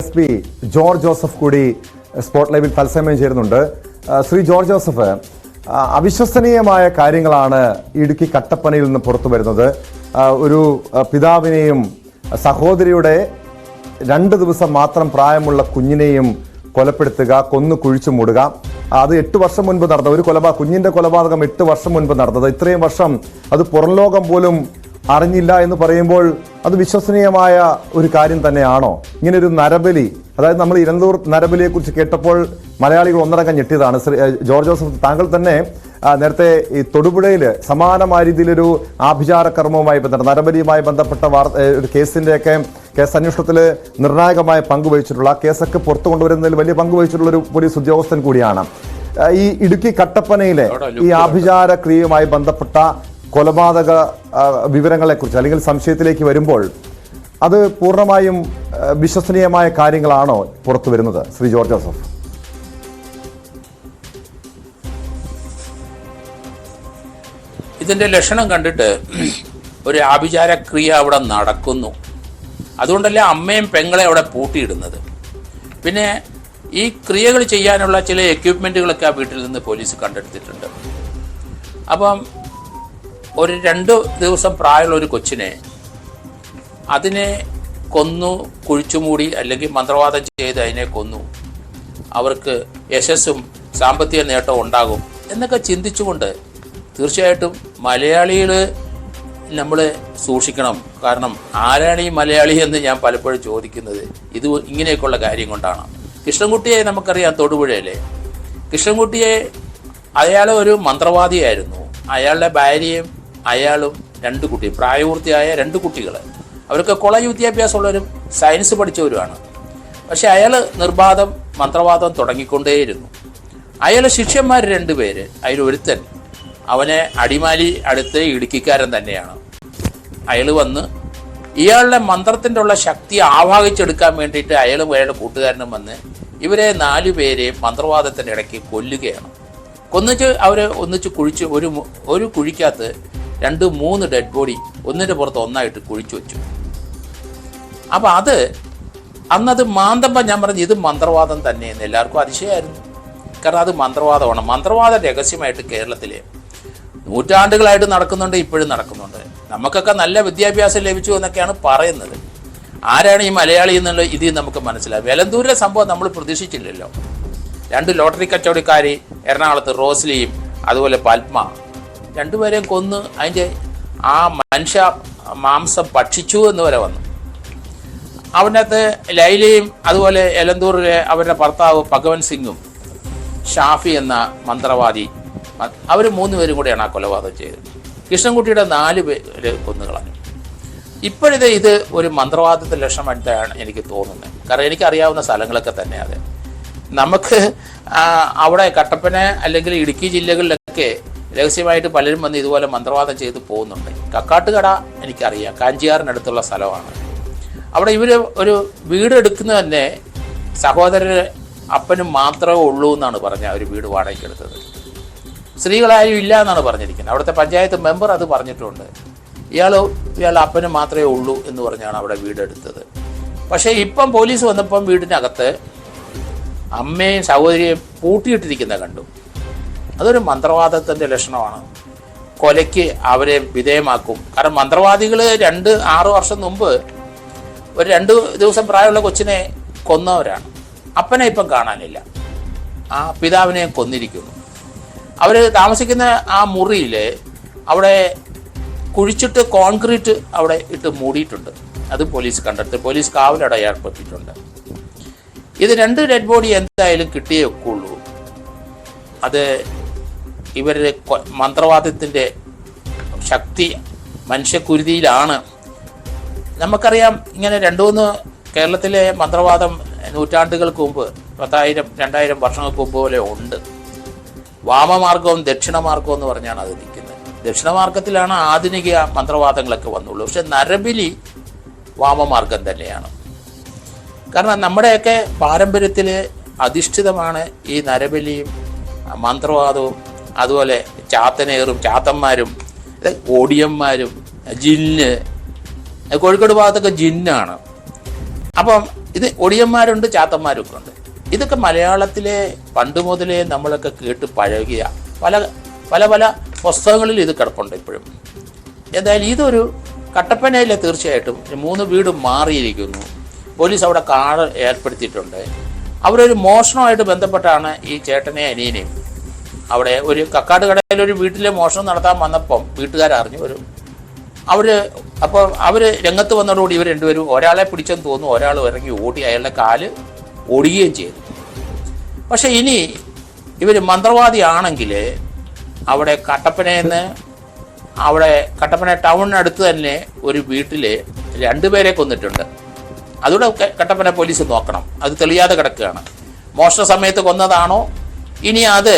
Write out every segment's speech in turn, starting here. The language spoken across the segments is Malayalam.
എസ് പി ജോർജ് ജോസഫ് കൂടി സ്പോട്ട് ലൈവിൽ തത്സമയം ചേരുന്നുണ്ട്. ശ്രീ ജോർജ് ജോസഫ്, അവിശ്വസനീയമായ കാര്യങ്ങളാണ് ഇടുക്കി കട്ടപ്പനയിൽ നിന്ന് പുറത്തു വരുന്നത്. ഒരു പിതാവിനെയും സഹോദരിയുടെ 2 ദിവസം മാത്രം പ്രായമുള്ള കുഞ്ഞിനെയും കൊലപ്പെടുത്തുക, കൊന്നു കുഴിച്ചു മൂടുക. അത് 8 വർഷം മുൻപ് നടന്ന ഒരു കുഞ്ഞിന്റെ കൊലപാതകം 8 വർഷം മുൻപ് നടന്നത്. ഇത്രയും വർഷം അത് പുറം ലോകം പോലും അറിഞ്ഞില്ല എന്ന് പറയുമ്പോൾ അത് വിശ്വസനീയമായ ഒരു കാര്യം തന്നെയാണോ? ഇങ്ങനൊരു നരബലി, അതായത് നമ്മൾ ഇലന്തൂർ നരബലിയെ കുറിച്ച് കേട്ടപ്പോൾ മലയാളികൾ ഒന്നടങ്കം ഞെട്ടിയതാണ്. ജോർജ് ജോസഫ്, താങ്കൾ തന്നെ നേരത്തെ ഈ തൊടുപുഴയിൽ സമാനമായ രീതിയിലൊരു ആഭിചാര കർമ്മവുമായി ബന്ധപ്പെട്ട നരബലിയുമായി ബന്ധപ്പെട്ട ഒരു കേസിന്റെയൊക്കെ കേസ് അന്വേഷണത്തിൽ നിർണായകമായ പങ്കുവഹിച്ചിട്ടുള്ള, കേസൊക്കെ പുറത്തു കൊണ്ടുവരുന്നതിൽ വലിയ പങ്കുവഹിച്ചിട്ടുള്ള ഒരു പോലീസ് ഉദ്യോഗസ്ഥൻ കൂടിയാണ്. ഈ ഇടുക്കി കട്ടപ്പനയിലെ ഈ ആഭിചാര ക്രിയയുമായി ബന്ധപ്പെട്ട കൊലപാതക വിവരങ്ങളെക്കുറിച്ച് അല്ലെങ്കിൽ സംശയത്തിലേക്ക് വരുമ്പോൾ അത് പൂർണ്ണമായും വിശ്വസനീയമായ കാര്യങ്ങളാണോ പുറത്തു വരുന്നത്, ശ്രീ ജോർജ് ജോസഫ്? ഇതിന്റെ ലക്ഷണം കണ്ടിട്ട് ഒരു ആഭിചാരക്രിയ അവിടെ നടക്കുന്നു. അതുകൊണ്ടല്ലേ അമ്മയും പെങ്ങളെ അവിടെ പൂട്ടിയിടുന്നത്. പിന്നെ ഈ ക്രിയകൾ ചെയ്യാനുള്ള ചില എക്യുപ്മെന്റുകളൊക്കെ ആ വീട്ടിൽ നിന്ന് പോലീസ് കണ്ടെടുത്തിട്ടുണ്ട്. അപ്പം ഒരു 2 ദിവസം പ്രായമുള്ള ഒരു കൊച്ചിനെ അതിനെ കൊന്നു കുഴിച്ചുമൂടി അല്ലെങ്കിൽ മന്ത്രവാദം ചെയ്ത് അതിനെ കൊന്നു, അവർക്ക് യശസ്സും സാമ്പത്തിക നേട്ടവും ഉണ്ടാകും എന്നൊക്കെ ചിന്തിച്ചുകൊണ്ട് തീർച്ചയായിട്ടും മലയാളികൾ നമ്മൾ സൂക്ഷിക്കണം. കാരണം ആരാണ് ഈ മലയാളി എന്ന് ഞാൻ പലപ്പോഴും ചോദിക്കുന്നത് ഇത് ഇങ്ങനെയൊക്കെയുള്ള കാര്യം കൊണ്ടാണ്. കൃഷ്ണൻകുട്ടിയെ നമുക്കറിയാം, തൊടുപുഴയിലെ കൃഷ്ണൻകുട്ടിയെ, അയാൾ ഒരു മന്ത്രവാദിയായിരുന്നു. അയാളുടെ ഭാര്യയും അയാളും 2 കുട്ടികൾ, പ്രായപൂർത്തിയായ 2 കുട്ടികൾ, അവർക്ക് കോളേജ് വിദ്യാഭ്യാസമുള്ളവരും സയൻസ് പഠിച്ചവരുമാണ്. പക്ഷെ അയാൾ നിർബാധം മന്ത്രവാദം തുടങ്ങിക്കൊണ്ടേയിരുന്നു. അയാളെ ശിഷ്യന്മാർ 2 പേര്, അതിലൊരുത്തൻ അവനെ അടിമാലി അടുത്ത് ഇടുക്കിക്കാരൻ തന്നെയാണ്. അയാൾ വന്ന് ഇയാളുടെ മന്ത്രത്തിൻ്റെ ഉള്ള ശക്തി ആവാഹിച്ചെടുക്കാൻ വേണ്ടിയിട്ട് അയാളും അയാളുടെ കൂട്ടുകാരനും വന്ന് ഇവരെ 4 പേരെ മന്ത്രവാദത്തിൻ്റെ ഇടയ്ക്ക് കൊല്ലുകയാണ്. കൊന്നിച്ച് അവരെ ഒന്നിച്ച് കുഴിച്ച് ഒരു കുഴിക്കകത്ത് 2-3 ഡെഡ് ബോഡി ഒന്നിൻ്റെ പുറത്ത് ഒന്നായിട്ട് കുഴിച്ചു വെച്ചു. അപ്പം അന്നത് മാന്തമ്പം ഞാൻ പറഞ്ഞു ഇത് മന്ത്രവാദം തന്നെയെന്ന് എല്ലാവർക്കും അതിശയമായിരുന്നു. കാരണം അത് മന്ത്രവാദമാണ്. മന്ത്രവാദം രഹസ്യമായിട്ട് കേരളത്തിൽ നൂറ്റാണ്ടുകളായിട്ട് നടക്കുന്നുണ്ട്, ഇപ്പോഴും നടക്കുന്നുണ്ട്. നമുക്കൊക്കെ നല്ല വിദ്യാഭ്യാസം ലഭിച്ചു എന്നൊക്കെയാണ് പറയുന്നത്. ആരാണ് ഈ മലയാളി എന്നുള്ള ഇതിൽ നമുക്ക് മനസ്സിലാവും. എലന്തൂരിലെ സംഭവം നമ്മൾ പ്രതീക്ഷിച്ചില്ലല്ലോ. 2 ലോട്ടറി കച്ചവടക്കാരി എറണാകുളത്ത് റോസ്ലിയും അതുപോലെ പത്മ, 2 പേരെയും കൊന്ന് അതിൻ്റെ ആ മനുഷ്യ മാംസം ഭക്ഷിച്ചു എന്ന് വരെ വന്നു. അവനകത്ത് ലൈലയും അതുപോലെ എലന്തൂരിലെ അവരുടെ ഭർത്താവ് ഭഗവൻ സിംഗും ഷാഫി എന്ന മന്ത്രവാദി, അവർ 3 പേരും കൂടെയാണ് ആ കൊലപാതകം ചെയ്തത്. കൃഷ്ണൻകുട്ടിയുടെ 4 പേര് കൊന്നുകളഞ്ഞു. ഇത് ഒരു മന്ത്രവാദത്തിൻ്റെ ലക്ഷണമായിട്ടാണ് എനിക്ക് തോന്നുന്നത്. കാരണം എനിക്കറിയാവുന്ന സ്ഥലങ്ങളൊക്കെ തന്നെ അത്. നമുക്ക് അവിടെ കട്ടപ്പന അല്ലെങ്കിൽ ഇടുക്കി ജില്ലകളിലൊക്കെ രഹസ്യമായിട്ട് പലരും വന്ന് ഇതുപോലെ മന്ത്രവാദം ചെയ്ത് പോകുന്നുണ്ട്. കക്കാട്ടുകട എനിക്കറിയാം, കാഞ്ചിയാറിനടുത്തുള്ള സ്ഥലമാണ്. അവിടെ ഇവർ ഒരു വീട് എടുക്കുന്നത് തന്നെ സഹോദരർ അപ്പനും മാത്രമേ ഉള്ളൂ എന്നാണ് പറഞ്ഞത്. ഒരു വീട് വാടകയ്ക്ക് എടുത്തത് സ്ത്രീകളാരും ഇല്ല എന്നാണ് പറഞ്ഞിരിക്കുന്നത്. അവിടുത്തെ പഞ്ചായത്ത് മെമ്പർ അത് പറഞ്ഞിട്ടുണ്ട്. ഇയാളുടെ അപ്പനും മാത്രമേ ഉള്ളൂ എന്ന് പറഞ്ഞാണ് അവിടെ വീടെടുത്തത്. പക്ഷേ ഇപ്പം പോലീസ് വന്നപ്പം വീടിനകത്ത് അമ്മയും സഹോദരിയും പൂട്ടിയിട്ടിരിക്കുന്ന കണ്ടു. അതൊരു മന്ത്രവാദത്തിൻ്റെ ലക്ഷണമാണ്. കൊലയ്ക്ക് അവരെ വിധേയമാക്കും. കാരണം മന്ത്രവാദികൾ 6 വർഷം മുമ്പ് ഒരു 2 ദിവസം പ്രായമുള്ള കൊച്ചിനെ കൊന്നവരാണ്. അപ്പനെ ഇപ്പം കാണാനില്ല, ആ പിതാവിനെ കൊന്നിരിക്കുന്നു. അവർ താമസിക്കുന്ന ആ മുറിയിൽ അവിടെ കുഴിച്ചിട്ട് കോൺക്രീറ്റ് അവിടെ ഇട്ട് മൂടിയിട്ടുണ്ട്. അത് പോലീസ് കണ്ടെടുത്ത് പോലീസ് കാവലട ഏർപ്പെട്ടിട്ടുണ്ട്. ഇത് 2 ഡെഡ് ബോഡി എന്തായാലും കിട്ടിയേ ഒക്കുള്ളൂ. അത് ഇവരുടെ മന്ത്രവാദത്തിൻ്റെ ശക്തി മനുഷ്യക്കുരുതിയിലാണ്. നമുക്കറിയാം, ഇങ്ങനെ 2-3 കേരളത്തിലെ മന്ത്രവാദം നൂറ്റാണ്ടുകൾക്ക് മുമ്പ് 10,000-2000 വർഷങ്ങൾക്ക് മുമ്പ് പോലെ ഉണ്ട്. വാമമാർഗവും ദക്ഷിണമാർഗവും എന്ന് പറഞ്ഞാണ് അത് നിൽക്കുന്നത്. ദക്ഷിണമാർഗത്തിലാണ് ആധുനിക മന്ത്രവാദങ്ങളൊക്കെ വന്നുള്ളൂ. പക്ഷെ നരബലി വാമമാർഗം തന്നെയാണ്. കാരണം നമ്മുടെയൊക്കെ പാരമ്പര്യത്തിൽ അധിഷ്ഠിതമാണ് ഈ നരബലിയും മന്ത്രവാദവും. അതുപോലെ ചാത്തനേറും ചാത്തന്മാരും ഓടിയന്മാരും ജിന്ന്, കോഴിക്കോട് ഭാഗത്തൊക്കെ ജിന്നാണ്. അപ്പം ഇത് ഒടിയന്മാരുണ്ട്, ചാത്തന്മാരൊക്കെ ഉണ്ട്. ഇതൊക്കെ മലയാളത്തിലെ പണ്ട് മുതലേ നമ്മളൊക്കെ കേട്ട് പഴകിയ പല പല പല പുസ്തകങ്ങളിൽ ഇത് കിടപ്പുണ്ട് ഇപ്പോഴും. എന്തായാലും ഇതൊരു കട്ടപ്പനയിലെ തീർച്ചയായിട്ടും 3 വീട് മാറിയിരിക്കുന്നു. പോലീസ് അവിടെ കാട് ഏർപ്പെടുത്തിയിട്ടുണ്ട്. അവരൊരു മോഷണമായിട്ട് ബന്ധപ്പെട്ടാണ് ഈ ചേട്ടനെയും അനിയനെയും അവിടെ ഒരു കക്കാട് കടയിലൊരു വീട്ടിലെ മോഷണം നടത്താൻ വന്നപ്പം വീട്ടുകാരറിഞ്ഞു വരും. അവർ രംഗത്ത് വന്നതോടുകൂടി ഇവർ രണ്ടുപേരും ഒരാളെ പിടിച്ചെന്ന് തോന്നുന്നു, ഒരാൾ ഇറങ്ങി ഓടി, അയാളുടെ കാല് ഓടുകയും ചെയ്തു. പക്ഷെ ഇനി ഇവർ മന്ത്രവാദിയാണെങ്കിൽ അവിടെ കട്ടപ്പന ടൗണിനടുത്ത് തന്നെ ഒരു വീട്ടിൽ 2 പേരെ കൊന്നിട്ടുണ്ട്. അതുകൂടെ കട്ടപ്പന പോലീസ് നോക്കണം. അത് തെളിയാതെ കിടക്കുകയാണ്. മോഷണ സമയത്ത് കൊന്നതാണോ, ഇനി അത്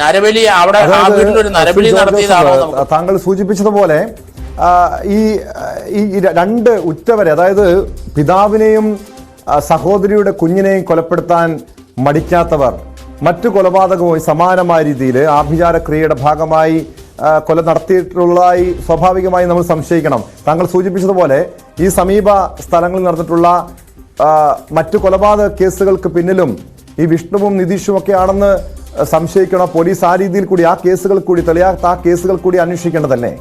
നരബലി അവിടെ ആ വീട്ടിലൊരു നരബലി നടത്തിയതാണോ? താങ്കൾ സൂചിപ്പിച്ചതുപോലെ ഈ 2 ഉറ്റവരെ, അതായത് പിതാവിനെയും സഹോദരിയുടെ കുഞ്ഞിനെയും കൊലപ്പെടുത്താൻ മടിക്കാത്തവർ മറ്റു കൊലപാതകവുമായി സമാനമായ രീതിയിൽ ആഭിചാരക്രിയയുടെ ഭാഗമായി കൊല നടത്തിയിട്ടുള്ളതായി സ്വാഭാവികമായി നമ്മൾ സംശയിക്കണം. താങ്കൾ സൂചിപ്പിച്ചതുപോലെ ഈ സമീപ സ്ഥലങ്ങളിൽ നടന്നിട്ടുള്ള മറ്റു കൊലപാതക കേസുകൾക്ക് പിന്നിലും ഈ വിഷ്ണുവും നിതീഷും ഒക്കെ ആണെന്ന് സംശയിക്കണം. പോലീസ് ആ രീതിയിൽ കൂടി ആ കേസുകൾ കൂടി തെളിയാത്ത ആ കേസുകൾ കൂടി അന്വേഷിക്കേണ്ടതല്ലേ?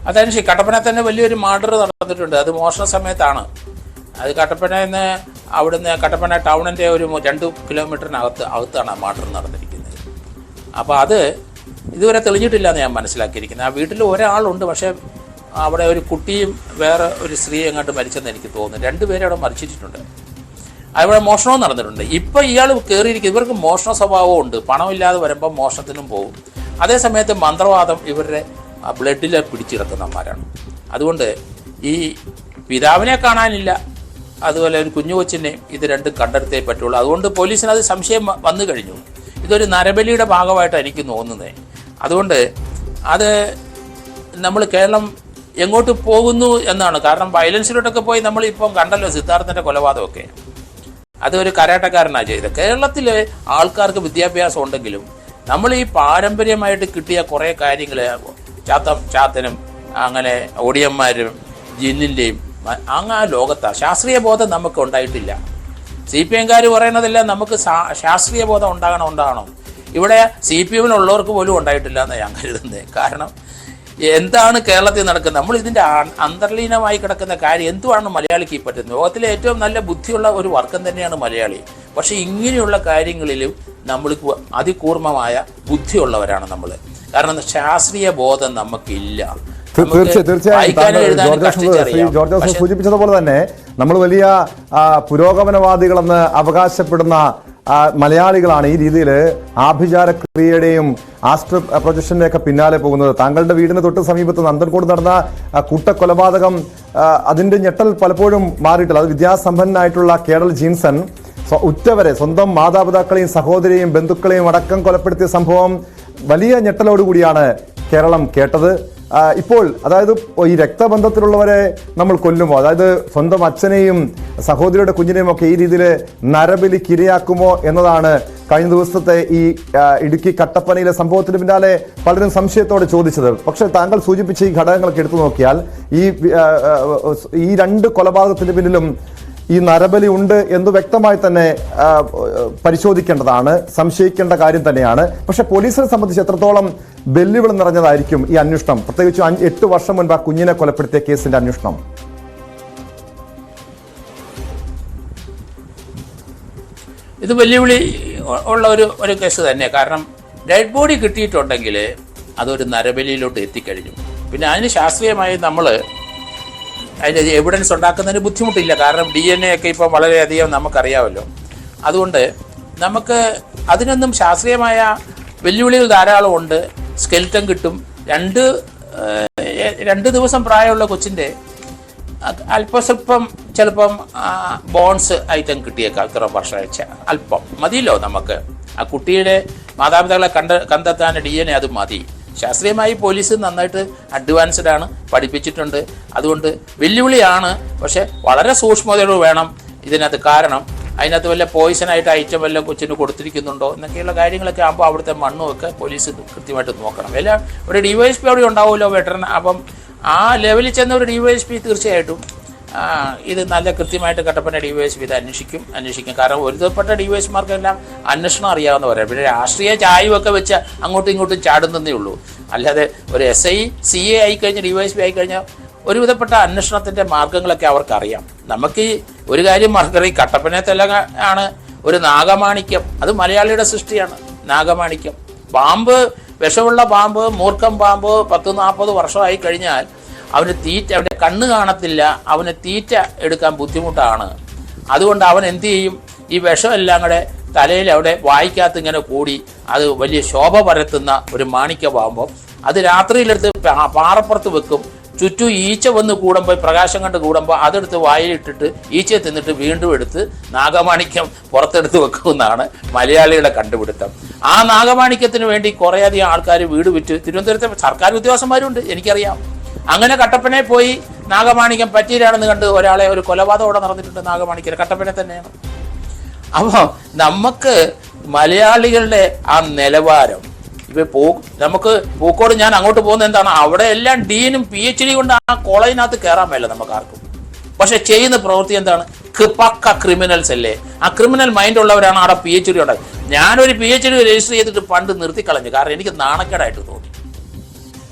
അതനുസരിച്ച് കട്ടപ്പന തന്നെ വലിയൊരു മർഡർ നടന്നിട്ടുണ്ട്. അത് മോഷണ സമയത്താണ്. അത് കട്ടപ്പന ടൗണിൻ്റെ ഒരു 2 കിലോമീറ്ററിനകത്താണ് ആ മർഡർ നടന്നിരിക്കുന്നത്. അപ്പോൾ അത് ഇതുവരെ തെളിഞ്ഞിട്ടില്ല എന്ന് ഞാൻ മനസ്സിലാക്കിയിരിക്കുന്നത്. ആ വീട്ടിൽ ഒരാളുണ്ട്, പക്ഷേ അവിടെ ഒരു കുട്ടിയും വേറെ ഒരു സ്ത്രീ എങ്ങോട്ട് മരിച്ചെന്ന് എനിക്ക് തോന്നുന്നു. 2 പേരെ അവിടെ മരിച്ചിട്ടുണ്ട്. അവിടെ മോഷണവും നടന്നിട്ടുണ്ട്. ഇപ്പം ഇയാൾ കയറിയിരിക്കും. ഇവർക്ക് മോഷണ സ്വഭാവവും ഉണ്ട്. പണമില്ലാതെ വരുമ്പോൾ മോഷണത്തിനും പോകും. അതേസമയത്ത് മന്ത്രവാദം ഇവരുടെ ബ്ലഡിൽ പിടിച്ചിറക്കുന്നവന്മാരാണ്. അതുകൊണ്ട് ഈ പിതാവിനെ കാണാനില്ല, അതുപോലെ ഒരു കുഞ്ഞു കൊച്ചിനെ ഇത് 2 കണ്ടെടുത്തേ പറ്റുള്ളൂ. അതുകൊണ്ട് പോലീസിന് അത് സംശയം വന്നു കഴിഞ്ഞു. ഇതൊരു നരബലിയുടെ ഭാഗമായിട്ടാണ് എനിക്ക് തോന്നുന്നത്. അതുകൊണ്ട് അത് നമ്മൾ കേരളം എങ്ങോട്ട് പോകുന്നു എന്നാണ്. കാരണം വയലൻസിലോട്ടൊക്കെ പോയി നമ്മളിപ്പം കണ്ടല്ലോ സിദ്ധാർത്ഥൻ്റെ കൊലപാതകമൊക്കെ. അതൊരു കരാട്ടക്കാരനാണ് ചെയ്തത്. കേരളത്തിലെ ആൾക്കാർക്ക് വിദ്യാഭ്യാസം ഉണ്ടെങ്കിലും നമ്മൾ ഈ പാരമ്പര്യമായിട്ട് കിട്ടിയ കുറേ കാര്യങ്ങൾ ചാത്തനും അങ്ങനെ ഒടിയന്മാരും ജിന്നിൻ്റെയും ആ ലോകത്താണ്. ശാസ്ത്രീയ ബോധം നമുക്ക് ഉണ്ടായിട്ടില്ല. CPM-കാർ പറയുന്നതെല്ലാം നമുക്ക് ശാസ്ത്രീയ ബോധം ഉണ്ടാകണം. ഇവിടെ CPM-നുള്ളവർക്ക് പോലും ഉണ്ടായിട്ടില്ല എന്നാണ് ഞാൻ കരുതുന്നത്. കാരണം എന്താണ് കേരളത്തിൽ നടക്കുന്നത്, നമ്മൾ ഇതിൻ്റെ അന്തർലീനമായി കിടക്കുന്ന കാര്യം എന്തുവാണ് മലയാളിക്ക് പറ്റുന്നത്. ലോകത്തിലെ ഏറ്റവും നല്ല ബുദ്ധിയുള്ള ഒരു വർഗം തന്നെയാണ് മലയാളി. പക്ഷേ ഇങ്ങനെയുള്ള കാര്യങ്ങളിലും നമ്മൾക്ക് അതികൂർമ്മമായ ബുദ്ധിയുള്ളവരാണ് നമ്മൾ. കാരണം ശാസ്ത്രീയ ബോധം നമുക്കില്ല. തീർച്ചയായും ജോർജ് സൂചിപ്പിച്ചതുപോലെ തന്നെ നമ്മൾ വലിയ പുരോഗമനവാദികളെന്ന് അവകാശപ്പെടുന്ന മലയാളികളാണ് ഈ രീതിയിൽ ആഭിചാരക്രിയയുടെയും ആസ്ട്രോ പ്രൊജക്ഷന്റെ ഒക്കെ പിന്നാലെ പോകുന്നത്. താങ്കളുടെ വീടിന് തൊട്ട് സമീപത്ത് നന്ദൻകോട് നടന്ന കൂട്ടക്കൊലപാതകം, അതിന്റെ ഞെട്ടൽ പലപ്പോഴും മാറിയിട്ടില്ല. അത് വിദ്യാസമ്പന്നനായിട്ടുള്ള കേഡൽ ജീൻസൺ ഉറ്റവരെ, സ്വന്തം മാതാപിതാക്കളെയും സഹോദരിയെയും ബന്ധുക്കളെയും അടക്കം കൊലപ്പെടുത്തിയ സംഭവം വലിയ ഞെട്ടലോടുകൂടിയാണ് കേരളം കേട്ടത്. ഇപ്പോൾ അതായത് ഈ രക്തബന്ധത്തിലുള്ളവരെ നമ്മൾ കൊല്ലുമോ, അതായത് സ്വന്തം അച്ഛനെയും സഹോദരിയുടെ കുഞ്ഞിനെയും ഒക്കെ ഈ രീതിയിൽ നരബലിക്ക് ഇരയാക്കുമോ എന്നതാണ് കഴിഞ്ഞ ദിവസത്തെ ഈ ഇടുക്കി കട്ടപ്പനയിലെ സംഭവത്തിന് പിന്നാലെ പലരും സംശയത്തോടെ ചോദിച്ചത്. പക്ഷേ താങ്കൾ സൂചിപ്പിച്ച ഈ ഘടകങ്ങളൊക്കെ എടുത്തു നോക്കിയാൽ ഈ 2 കൊലപാതകത്തിന് പിന്നിലും ഈ നരബലി ഉണ്ട് എന്ന് വ്യക്തമായി തന്നെ പരിശോധിക്കേണ്ടതാണ്, സംശയിക്കേണ്ട കാര്യം തന്നെയാണ്. പക്ഷെ പോലീസിനെ സംബന്ധിച്ച് എത്രത്തോളം വെല്ലുവിളി നിറഞ്ഞതായിരിക്കും ഈ അന്വേഷണം, പ്രത്യേകിച്ച് 8 വർഷം മുൻപ് ആ കുഞ്ഞിനെ കൊലപ്പെടുത്തിയ കേസിന്റെ അന്വേഷണം? ഇത് വെല്ലുവിളി ഉള്ള ഒരു കേസ് തന്നെ. കാരണം ഡെഡ് ബോഡി കിട്ടിയിട്ടുണ്ടെങ്കിൽ അതൊരു നരബലിയിലോട്ട് എത്തിക്കഴിഞ്ഞു. പിന്നെ അതിന് ശാസ്ത്രീയമായി നമ്മൾ അതിൻ്റെ എവിഡൻസ് ഉണ്ടാക്കുന്നതിന് ബുദ്ധിമുട്ടില്ല. കാരണം DNA ഒക്കെ ഇപ്പോൾ വളരെയധികം നമുക്കറിയാമല്ലോ. അതുകൊണ്ട് നമുക്ക് അതിനൊന്നും ശാസ്ത്രീയമായ വെല്ലുവിളികൾ ധാരാളം ഉണ്ട്. സ്കെൽറ്റൻ കിട്ടും. 2 ദിവസം പ്രായമുള്ള കൊച്ചിൻ്റെ അല്പസ്വല്പം ചിലപ്പം ബോൺസ് ഐറ്റം കിട്ടിയേക്കാം. ഇത്ര വർഷമാഴ്ച അല്പം മതിയല്ലോ നമുക്ക്. ആ കുട്ടിയുടെ മാതാപിതാക്കളെ കണ്ടെത്താൻ DNA അത് മതി. ശാസ്ത്രീയമായി പോലീസ് നന്നായിട്ട് അഡ്വാൻസ്ഡ് ആണ്, പഠിപ്പിച്ചിട്ടുണ്ട്. അതുകൊണ്ട് വെല്ലുവിളിയാണ്. പക്ഷേ വളരെ സൂക്ഷ്മതയോട് വേണം ഇതിനകത്ത്. കാരണം അതിനകത്ത് വല്ല പോയിസണായിട്ട് ഐറ്റം വല്ല കൊച്ചിന് കൊടുത്തിരിക്കുന്നുണ്ടോ എന്നൊക്കെയുള്ള കാര്യങ്ങളൊക്കെ ആകുമ്പോൾ അവിടുത്തെ മണ്ണുമൊക്കെ പോലീസ് കൃത്യമായിട്ട് നോക്കണം. ഒരു DYSP അവിടെ ഉണ്ടാവുമല്ലോ, വെറ്ററൻ. അപ്പം ആ ലെവലിൽ ചെന്ന ഒരു DYSP തീർച്ചയായിട്ടും ഇത് നല്ല കൃത്യമായിട്ട് കട്ടപ്പന DYSP ഇത് അന്വേഷിക്കും. കാരണം ഒരുതപ്പെട്ട DYSPമാർക്കെല്ലാം അന്വേഷണം അറിയാവുന്നവരാണ്. പിന്നെ രാഷ്ട്രീയ ചായവൊക്കെ വെച്ച് അങ്ങോട്ടും ഇങ്ങോട്ടും ചാടുന്നതേ ഉള്ളൂ. അല്ലാതെ ഒരു SI CA ആയിക്കഴിഞ്ഞാൽ DYSP ആയിക്കഴിഞ്ഞാൽ ഒരുവിധപ്പെട്ട അന്വേഷണത്തിൻ്റെ മാർഗങ്ങളൊക്കെ അവർക്കറിയാം. നമുക്ക് ഒരു കാര്യം മറക്കറി, കട്ടപ്പനത്തെല്ല ആണ് ഒരു നാഗമാണിക്യം, അത് മലയാളിയുടെ സൃഷ്ടിയാണ്. നാഗമാണിക്യം പാമ്പ്, വിഷമുള്ള പാമ്പ്, മൂർഖം പാമ്പ് 10-40 വർഷമായി കഴിഞ്ഞാൽ അവന് തീറ്റ, അവൻ്റെ കണ്ണ് കാണത്തില്ല, അവന് തീറ്റ എടുക്കാൻ ബുദ്ധിമുട്ടാണ്. അതുകൊണ്ട് അവൻ എന്ത് ചെയ്യും, ഈ വിഷമെല്ലാം കൂടെ തലയിൽ അവിടെ വായിക്കകത്ത് ഇങ്ങനെ കൂടി അത് വലിയ ശോഭ പരത്തുന്ന ഒരു മാണിക്യ പാമ്പം അത് രാത്രിയിലെടുത്ത് പാറപ്പുറത്ത് വെക്കും. ചുറ്റും ഈച്ച വന്ന് കൂടുമ്പോൾ, പ്രകാശം കണ്ട് കൂടുമ്പോൾ അതെടുത്ത് വായിലിട്ടിട്ട് ഈച്ചയെ തിന്നിട്ട് വീണ്ടും എടുത്ത് നാഗമാണിക്യം പുറത്തെടുത്ത് വെക്കുമെന്നാണ് മലയാളിയുടെ കണ്ടുപിടുത്തം. ആ നാഗമാണിക്യത്തിന് വേണ്ടി കുറേയധികം ആൾക്കാർ വീട് വിറ്റ്, തിരുവനന്തപുരത്തെ സർക്കാർ ഉദ്യോഗസ്ഥന്മാരുണ്ട്, എനിക്കറിയാം. അങ്ങനെ കട്ടപ്പനയിൽ പോയി നാഗമാണിക്യം പറ്റീരാണെന്ന് കണ്ട് ഒരാളെ ഒരു കൊലപാതകം നടന്നിട്ടുണ്ട്. നാഗമാണിക്യം കട്ടപ്പന തന്നെയാണ്. അപ്പോൾ നമുക്ക് മലയാളികളുടെ ആ നിലവാരം നമുക്ക് പൂക്കോട് ഞാൻ അങ്ങോട്ട് പോകുന്നത് എന്താണ്, അവിടെ എല്ലാം ഡീനും PhD കൊണ്ട് ആ കോളേജിനകത്ത് കയറാൻ മേല നമുക്ക് ആർക്കും. പക്ഷെ ചെയ്യുന്ന പ്രവൃത്തി എന്താണ്, പക്ക ക്രിമിനൽസ് അല്ലേ. ആ ക്രിമിനൽ മൈൻഡ് ഉള്ളവരാണ് അവിടെ PhD ഉണ്ടായത്. ഞാനൊരു PhD രജിസ്റ്റർ ചെയ്തിട്ട് പണ്ട് നിർത്തിക്കളഞ്ഞു. കാരണം എനിക്ക് നാണക്കേടായിട്ട് തോന്നി.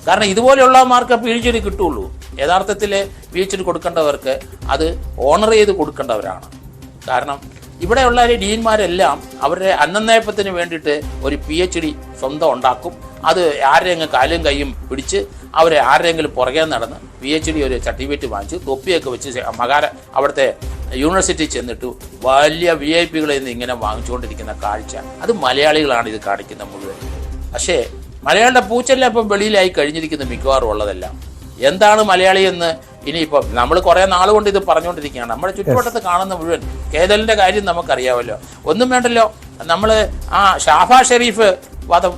കാരണം ഇതുപോലെയുള്ളവന്മാർക്ക് PhD കിട്ടുള്ളൂ. യഥാർത്ഥത്തിൽ PhD കൊടുക്കേണ്ടവർക്ക് അത് ഓണർ ചെയ്ത് കൊടുക്കേണ്ടവരാണ്. കാരണം ഇവിടെയുള്ള ഡീന്മാരെല്ലാം അവരുടെ അന്നന്നയപ്പത്തിന് വേണ്ടിയിട്ട് ഒരു PhD സ്വന്തം ഉണ്ടാക്കും. അത് ആരുടെയെങ്കിലും കാലും കൈയും പിടിച്ച് അവരെ ആരുടെയെങ്കിലും പുറകെ നടന്ന് PhD ഒരു സർട്ടിഫിക്കറ്റ് വാങ്ങിച്ച് തൊപ്പിയൊക്കെ വെച്ച് അവിടുത്തെ യൂണിവേഴ്സിറ്റി ചെന്നിട്ട് വലിയ VIP-കളിൽ നിന്ന് ഇങ്ങനെ വാങ്ങിച്ചുകൊണ്ടിരിക്കുന്ന കാഴ്ച, അത് മലയാളികളാണ് ഇത് കാണിക്കുന്ന മുഴുവൻ. പക്ഷേ മലയാളിയുടെ പൂച്ചെല്ലാം ഇപ്പം വെളിയിലായി കഴിഞ്ഞിരിക്കുന്ന മിക്കവാറും ഉള്ളതെല്ലാം. എന്താണ് മലയാളി എന്ന് ഇനിയിപ്പം നമ്മൾ കുറേ നാൾ കൊണ്ട് ഇത് പറഞ്ഞുകൊണ്ടിരിക്കുകയാണ്. നമ്മുടെ ചുറ്റുവട്ടത്ത് കാണുന്ന മുഴുവൻ കേദലിൻ്റെ കാര്യം നമുക്കറിയാമല്ലോ. ഒന്നും വേണ്ടല്ലോ, നമ്മൾ ഷാബാസ് ഷെരീഫ് വധം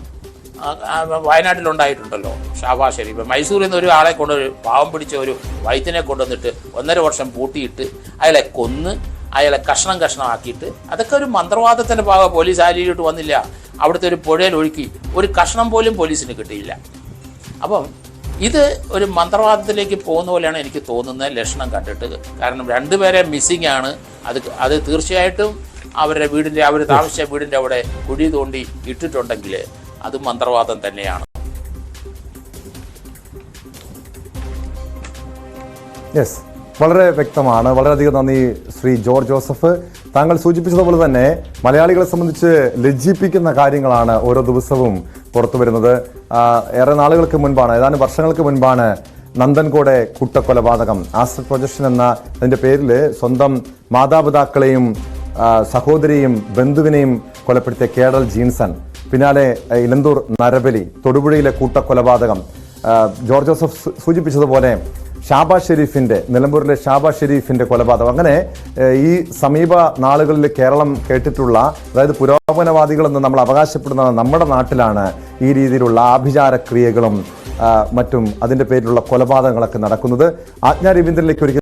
വയനാട്ടിലുണ്ടായിട്ടുണ്ടല്ലോ. ഷാബാസ് ഷെരീഫ് മൈസൂരിൽ നിന്ന് ഒരു ആളെ കൊണ്ടൊരു പാവം പിടിച്ച ഒരു വൈദ്യനെ കൊണ്ടുവന്നിട്ട് 1.5 വർഷം പൂട്ടിയിട്ട് അയാളെ കൊന്ന് അയാളെ കഷ്ണമാക്കിയിട്ട്, അതൊക്കെ ഒരു മന്ത്രവാദത്തിൻ്റെ ഭാഗം. പോലീസ് ആരിയിട്ട് വന്നില്ല, അവിടുത്തെ ഒരു പുഴയിൽ ഒഴുക്കി ഒരു കഷ്ണം പോലും പോലീസിന് കിട്ടിയില്ല. അപ്പം ഇത് ഒരു മന്ത്രവാദത്തിലേക്ക് പോകുന്ന പോലെയാണ് എനിക്ക് തോന്നുന്നത് ലക്ഷണം കണ്ടിട്ട്. കാരണം 2 പേരെ മിസ്സിംഗ് ആണ്. അത് തീർച്ചയായിട്ടും അവരുടെ വീടിൻ്റെ, അവർ താമസിച്ച വീടിൻ്റെ അവിടെ കുഴി തോണ്ടി ഇട്ടിട്ടുണ്ടെങ്കിൽ അത് മന്ത്രവാദം തന്നെയാണ്. യെസ്, വളരെ വ്യക്തമാണ്. വളരെയധികം നന്ദി ശ്രീ ജോർജ് ജോസഫ്. താങ്കൾ സൂചിപ്പിച്ചതുപോലെ തന്നെ മലയാളികളെ സംബന്ധിച്ച് ലജ്ജിപ്പിക്കുന്ന കാര്യങ്ങളാണ് ഓരോ ദിവസവും പുറത്തു വരുന്നത്. ഏറെ നാളുകൾക്ക് മുൻപാണ്, ഏതാനും വർഷങ്ങൾക്ക് മുൻപാണ് നന്ദൻകോടെ കൂട്ടക്കൊലപാതകം. ആസിഡ് പ്രൊജക്ഷൻ എന്ന അതിൻ്റെ പേരിൽ സ്വന്തം മാതാപിതാക്കളെയും സഹോദരിയും ബന്ധുവിനെയും കൊലപ്പെടുത്തിയ കേഡൽ ജീൻസൺ, പിന്നാലെ ഇലന്തൂർ നരബലി, തൊടുപുഴയിലെ കൂട്ടക്കൊലപാതകം, ജോർജ് ജോസഫ് സൂചിപ്പിച്ചതുപോലെ ഷാബാസ് ഷെരീഫിൻ്റെ, നിലമ്പൂരിലെ ഷാബാസ് ഷെരീഫിൻ്റെ കൊലപാതകം. അങ്ങനെ ഈ സമീപ നാളുകളിൽ കേരളം കേട്ടിട്ടുള്ള, അതായത് പുരോഗമനവാദികളെന്ന് നമ്മൾ അവകാശപ്പെടുന്ന നമ്മുടെ നാട്ടിലാണ് ഈ രീതിയിലുള്ള ആഭിചാരക്രിയകളും മറ്റും അതിൻ്റെ പേരിലുള്ള കൊലപാതകങ്ങളൊക്കെ നടക്കുന്നത്. ആജ്ഞാ രവീന്ദ്രനിലേക്ക് ഒരിക്കൽ